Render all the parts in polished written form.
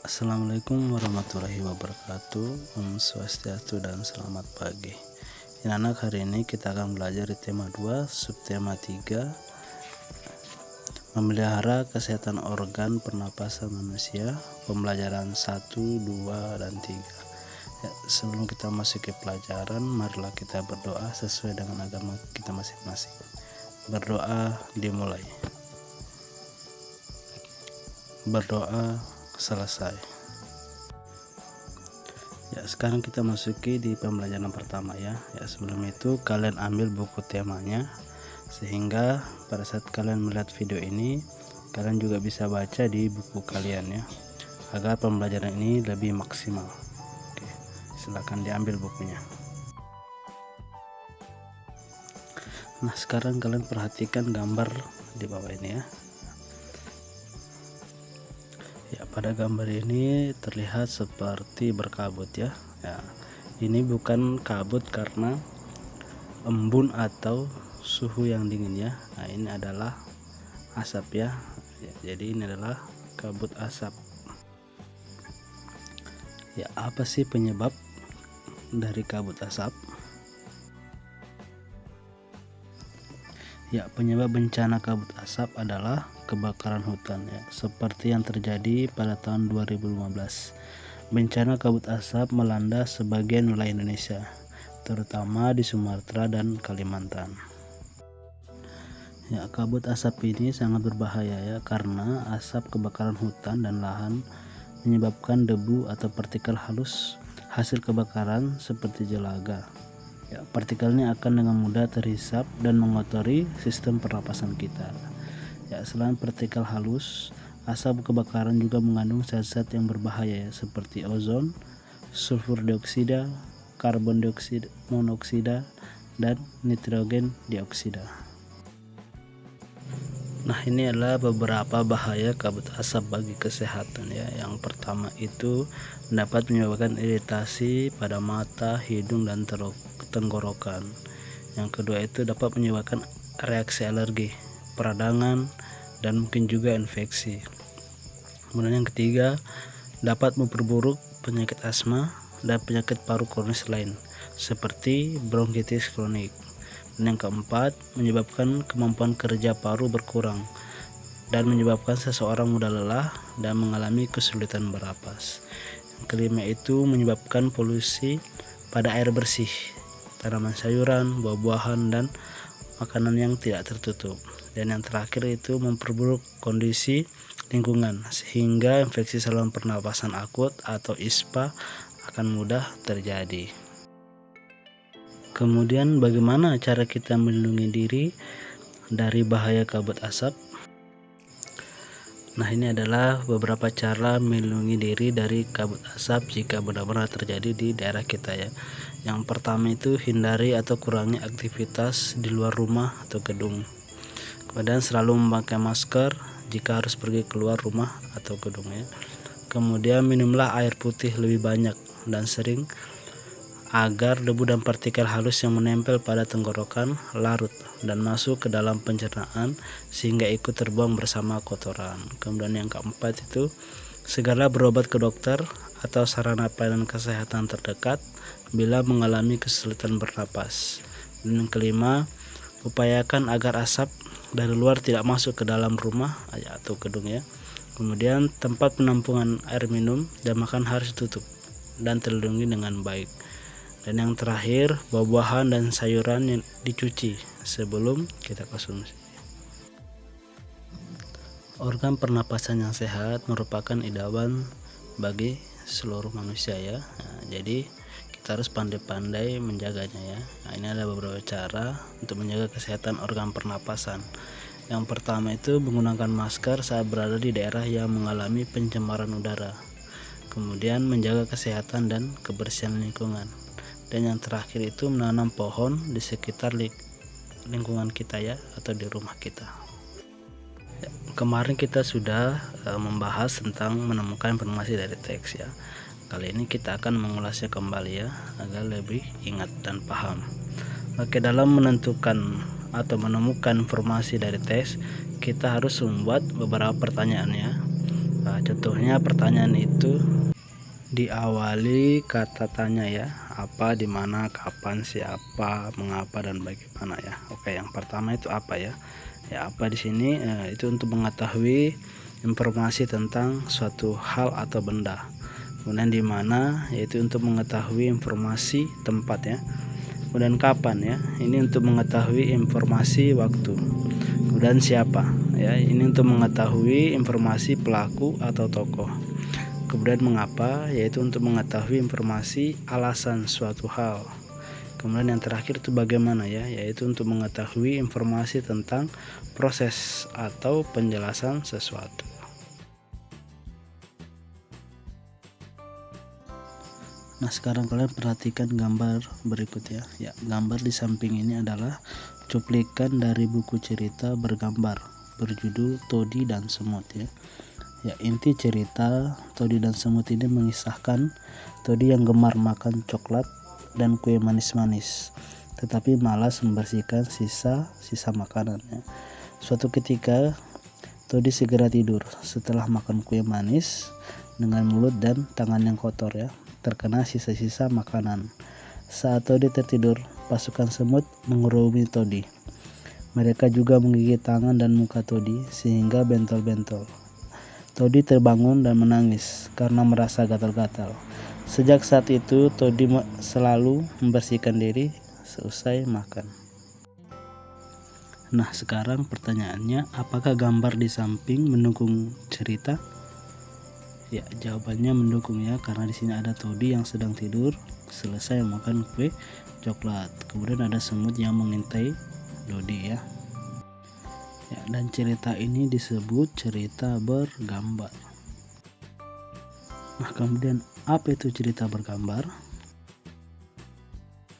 Assalamualaikum warahmatullahi wabarakatuh. Om Swastiastu dan selamat pagi. Anak, hari ini kita akan belajar di tema 2, subtema 3, memelihara kesehatan organ pernapasan manusia, pembelajaran 1, 2, dan 3. Sebelum kita masuk ke pelajaran, marilah kita berdoa sesuai dengan agama kita masing-masing. Berdoa dimulai. Berdoa selesai. Ya, sekarang kita masuki di pembelajaran pertama ya. Sebelum itu kalian ambil buku temanya, sehingga pada saat kalian melihat video ini kalian juga bisa baca di buku kalian ya, agar pembelajaran ini lebih maksimal. Oke, silakan diambil bukunya. Nah, sekarang kalian perhatikan gambar di bawah ini ya. Pada gambar ini terlihat seperti berkabut ya. Ini bukan kabut karena embun atau suhu yang dingin ya. Ini adalah asap ya. Jadi ini adalah kabut asap. Apa sih penyebab dari kabut asap? Penyebab bencana kabut asap adalah kebakaran hutan ya, seperti yang terjadi pada tahun 2015. Bencana kabut asap melanda sebagian wilayah Indonesia, terutama di Sumatera dan Kalimantan. Kabut asap ini sangat berbahaya ya, karena asap kebakaran hutan dan lahan menyebabkan debu atau partikel halus hasil kebakaran seperti jelaga. Partikelnya akan dengan mudah terhisap dan mengotori sistem pernapasan kita. Selain partikel halus, asap kebakaran juga mengandung zat-zat yang berbahaya seperti ozon, sulfur dioksida, karbon dioksida, monoksida, dan nitrogen dioksida. Nah, ini adalah beberapa bahaya kabut asap bagi kesehatan ya. Yang pertama itu dapat menyebabkan iritasi pada mata, hidung, dan tenggorokan. Yang kedua itu dapat menyebabkan reaksi alergi, peradangan, dan mungkin juga infeksi. Kemudian yang ketiga, dapat memperburuk penyakit asma dan penyakit paru kronis lain seperti bronkitis kronik. Dan yang keempat, menyebabkan kemampuan kerja paru berkurang dan menyebabkan seseorang mudah lelah dan mengalami kesulitan bernapas. Yang kelima itu menyebabkan polusi pada air bersih, tanaman sayuran, buah-buahan, dan makanan yang tidak tertutup. Dan yang terakhir itu memperburuk kondisi lingkungan, sehingga infeksi saluran pernapasan akut atau ISPA akan mudah terjadi. Kemudian bagaimana cara kita melindungi diri dari bahaya kabut asap? Nah, ini adalah beberapa cara melindungi diri dari kabut asap jika benar-benar terjadi di daerah kita ya. Yang pertama itu hindari atau kurangi aktivitas di luar rumah atau gedung. Kemudian selalu memakai masker jika harus pergi keluar rumah atau gedung ya. Kemudian minumlah air putih lebih banyak dan sering, agar debu dan partikel halus yang menempel pada tenggorokan larut dan masuk ke dalam pencernaan sehingga ikut terbuang bersama kotoran. Kemudian yang keempat itu segera berobat ke dokter atau sarana pelayanan kesehatan terdekat bila mengalami kesulitan bernapas. Dan yang kelima, upayakan agar asap dari luar tidak masuk ke dalam rumah atau gedung ya. Kemudian tempat penampungan air minum dan makan harus ditutup dan terlindungi dengan baik. Dan yang terakhir, buah-buahan dan sayuran yang dicuci sebelum kita konsumsi. Organ pernapasan yang sehat merupakan idaman bagi seluruh manusia ya. Jadi kita harus pandai-pandai menjaganya ya. Ini ada beberapa cara untuk menjaga kesehatan organ pernapasan. Yang pertama itu menggunakan masker saat berada di daerah yang mengalami pencemaran udara. Kemudian menjaga kesehatan dan kebersihan lingkungan. Dan yang terakhir itu menanam pohon di sekitar lingkungan kita ya, atau di rumah kita. Kemarin kita sudah membahas tentang menemukan informasi dari teks ya. Kali ini kita akan mengulasnya kembali ya, agar lebih ingat dan paham. Oke, dalam menentukan atau menemukan informasi dari teks, kita harus membuat beberapa pertanyaan ya. Contohnya pertanyaan itu diawali kata tanya ya, apa, di mana, kapan, siapa, mengapa, dan bagaimana ya. Oke, yang pertama itu apa ya? Ya, apa di sini itu untuk mengetahui informasi tentang suatu hal atau benda. Kemudian di mana, yaitu untuk mengetahui informasi tempat ya. Kemudian kapan ya, ini untuk mengetahui informasi waktu. Kemudian siapa ya, ini untuk mengetahui informasi pelaku atau tokoh. Kemudian mengapa, yaitu untuk mengetahui informasi alasan suatu hal. Kemudian yang terakhir itu bagaimana ya, yaitu untuk mengetahui informasi tentang proses atau penjelasan sesuatu. Nah, sekarang kalian perhatikan gambar berikut ya. Ya, gambar di samping ini adalah cuplikan dari buku cerita bergambar berjudul Todi dan Semut ya. Ya, inti cerita Todi dan Semut ini mengisahkan Todi yang gemar makan coklat dan kue manis-manis, tetapi malas membersihkan sisa-sisa makanannya. Suatu ketika Todi segera tidur setelah makan kue manis dengan mulut dan tangan yang kotor ya, terkena sisa-sisa makanan. Saat Todi tertidur, pasukan semut mengerumuni Todi. Mereka juga menggigit tangan dan muka Todi sehingga bentol-bentol. Todi terbangun dan menangis karena merasa gatal-gatal. Sejak saat itu, Todi selalu membersihkan diri seusai makan. Nah, sekarang pertanyaannya, apakah gambar di samping mendukung cerita? Ya, jawabannya mendukung ya, karena di sini ada Todi yang sedang tidur selesai makan kue coklat. Kemudian ada semut yang mengintai Dodi ya. Ya, dan cerita ini disebut cerita bergambar. Nah, kemudian apa itu cerita bergambar?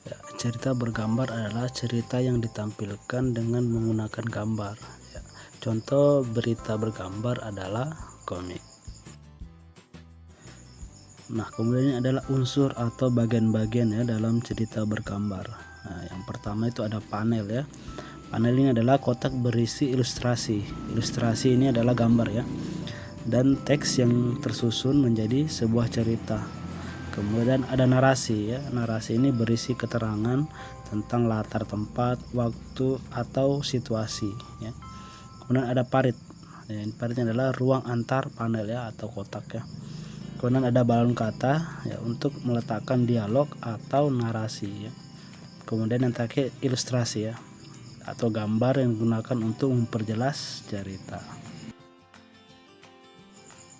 Ya, cerita bergambar adalah cerita yang ditampilkan dengan menggunakan gambar. Ya, contoh berita bergambar adalah komik. Nah, kemudian ini adalah unsur atau bagian-bagian ya dalam cerita bergambar. Nah, yang pertama itu ada panel ya. Panel ini adalah kotak berisi ilustrasi. Ilustrasi ini adalah gambar ya. Dan teks yang tersusun menjadi sebuah cerita. Kemudian ada narasi ya. Narasi ini berisi keterangan tentang latar tempat, waktu, atau situasi ya. Kemudian ada parit. Ya, paritnya adalah ruang antar panel ya atau kotak ya. Kemudian ada balon kata ya untuk meletakkan dialog atau narasi ya. Kemudian yang terakhir ilustrasi ya, atau gambar yang digunakan untuk memperjelas cerita.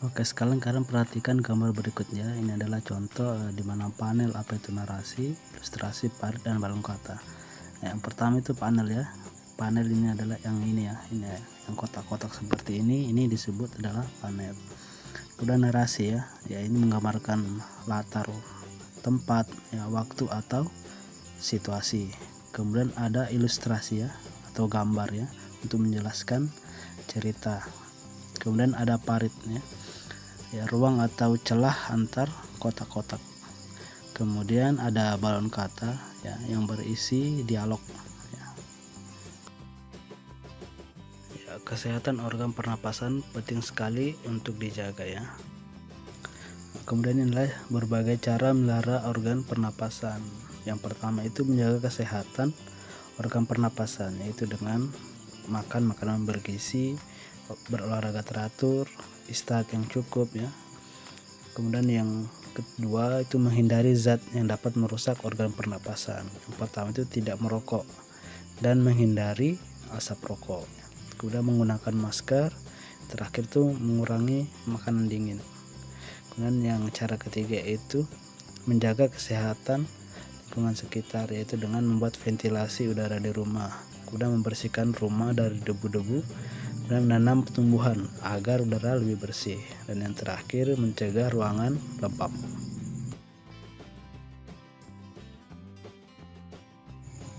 Oke, sekarang kalian perhatikan gambar berikutnya. Ini adalah contoh di mana panel apa itu narasi, ilustrasi, parit, dan balon kata. Yang pertama itu panel ya. Panel ini adalah yang ini ya, ini ya, yang kotak-kotak seperti ini disebut adalah panel. Kemudian narasi ya, ya ini menggambarkan latar tempat ya, waktu atau situasi. Kemudian ada ilustrasi ya atau gambar ya untuk menjelaskan cerita. Kemudian ada parit ya, ruang atau celah antar kotak-kotak. Kemudian ada balon kata ya yang berisi dialog ya. Ya, kesehatan organ pernapasan penting sekali untuk dijaga ya. Kemudian inilah berbagai cara melihara organ pernapasan. Yang pertama itu menjaga kesehatan organ pernapasan, yaitu dengan makan makanan bergizi, berolahraga teratur, istirahat yang cukup ya. Kemudian yang kedua itu menghindari zat yang dapat merusak organ pernapasan. Yang pertama itu tidak merokok dan menghindari asap rokok. Kemudian menggunakan masker. Terakhir itu mengurangi makanan dingin. Kemudian yang cara ketiga itu menjaga kesehatan lingkungan sekitar, yaitu dengan membuat ventilasi udara di rumah, kemudian membersihkan rumah dari debu-debu, dan menanam tumbuhan agar udara lebih bersih, dan yang terakhir mencegah ruangan lembab.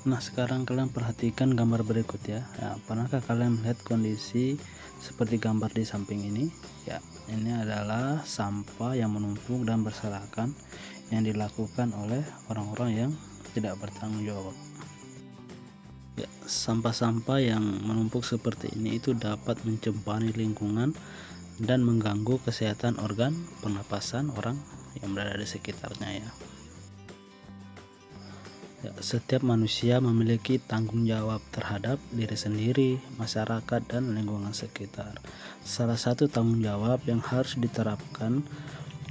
Nah, sekarang kalian perhatikan gambar berikut ya. Pernahkah kalian melihat kondisi seperti gambar di samping ini? Ya, ini adalah sampah yang menumpuk dan berserakan yang dilakukan oleh orang-orang yang tidak bertanggung jawab. Ya, sampah-sampah yang menumpuk seperti ini itu dapat mencemari lingkungan dan mengganggu kesehatan organ pernapasan orang yang berada di sekitarnya ya. Setiap manusia memiliki tanggung jawab terhadap diri sendiri, masyarakat, dan lingkungan sekitar. Salah satu tanggung jawab yang harus diterapkan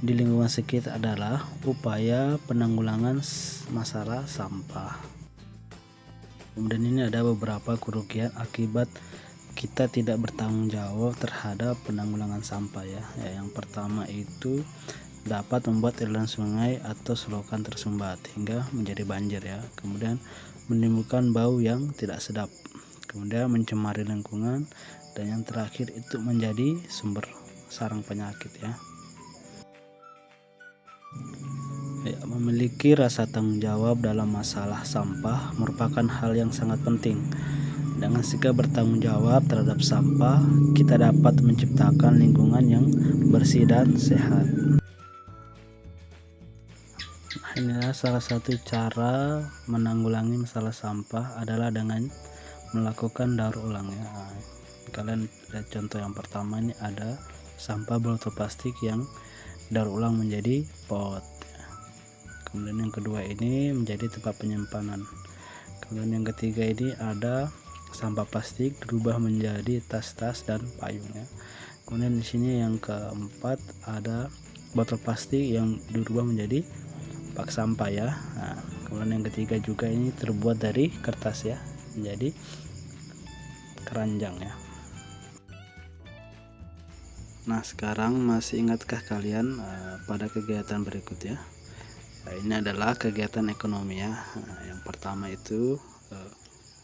di lingkungan sekitar adalah upaya penanggulangan masalah sampah. Kemudian ini ada beberapa kerugian akibat kita tidak bertanggung jawab terhadap penanggulangan sampah ya. Yang pertama itu dapat membuat aliran sungai atau selokan tersumbat hingga menjadi banjir ya. Kemudian menimbulkan bau yang tidak sedap, kemudian mencemari lingkungan, dan yang terakhir itu menjadi sumber sarang penyakit ya. Memiliki rasa tanggung jawab dalam masalah sampah merupakan hal yang sangat penting. Dengan sikap bertanggung jawab terhadap sampah, kita dapat menciptakan lingkungan yang bersih dan sehat. Inilah salah satu cara menanggulangi masalah sampah adalah dengan melakukan daur ulang ya. Kalian lihat contoh yang pertama, ini ada sampah botol plastik yang daur ulang menjadi pot. Kemudian yang kedua ini menjadi tempat penyimpanan. Kemudian yang ketiga ini ada sampah plastik berubah menjadi tas-tas dan payung ya. Kemudian di sini yang keempat ada botol plastik yang dirubah menjadi bak sampah ya. Nah, kemudian yang ketiga juga ini terbuat dari kertas ya, menjadi keranjang ya. Nah, sekarang masih ingatkah kalian pada kegiatan berikut ya? Nah, ini adalah kegiatan ekonomi ya. Nah, yang pertama itu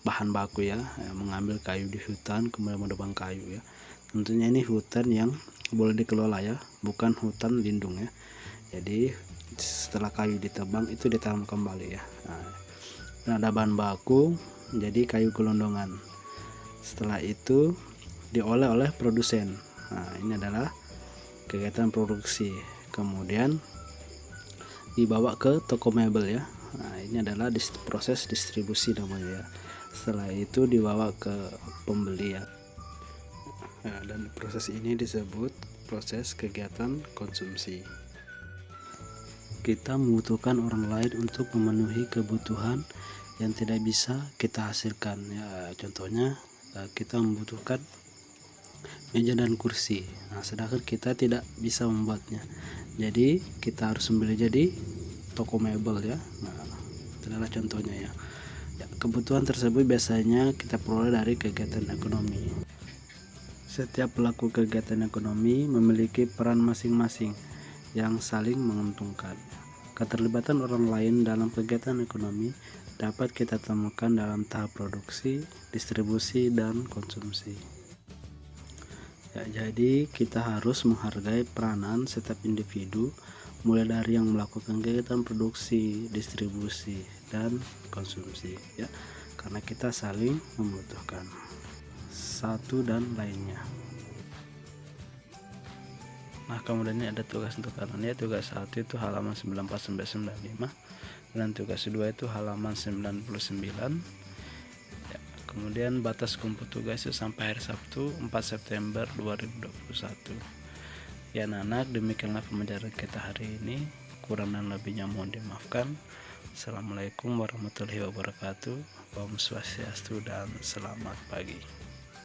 bahan baku ya, mengambil kayu di hutan kemudian menebang kayu ya. Tentunya ini hutan yang boleh dikelola ya, bukan hutan lindung ya. Jadi setelah kayu ditebang itu ditanam kembali ya. Nah, ada bahan baku jadi kayu gelondongan. Setelah itu diolah oleh produsen. Nah, ini adalah kegiatan produksi. Kemudian dibawa ke toko mebel ya. Nah, ini adalah proses distribusi namanya ya. Setelah itu dibawa ke pembeli ya. Nah, dan proses ini disebut proses kegiatan konsumsi. Kita membutuhkan orang lain untuk memenuhi kebutuhan yang tidak bisa kita hasilkan ya. Contohnya kita membutuhkan meja dan kursi, nah sedangkan kita tidak bisa membuatnya, jadi kita harus membeli jadi toko mebel ya. Nah, itu adalah contohnya ya. Kebutuhan tersebut biasanya kita peroleh dari kegiatan ekonomi. Setiap pelaku kegiatan ekonomi memiliki peran masing-masing yang saling menguntungkan. Keterlibatan orang lain dalam kegiatan ekonomi dapat kita temukan dalam tahap produksi, distribusi, dan konsumsi. Ya, jadi kita harus menghargai peranan setiap individu, mulai dari yang melakukan kegiatan produksi, distribusi, dan konsumsi ya, karena kita saling membutuhkan satu dan lainnya. Nah, kemudian ini ada tugas untuk kalian ya. Tugas 1 itu halaman 94-95, dan tugas 2 itu halaman 99 ya. Kemudian batas kumpul tugas itu sampai hari Sabtu 4 September 2021 ya. Anak-anak, demikianlah pembelajaran kita hari ini. Kurang dan lebihnya mohon dimaafkan. Assalamualaikum warahmatullahi wabarakatuh. Om Swastiastu dan selamat pagi.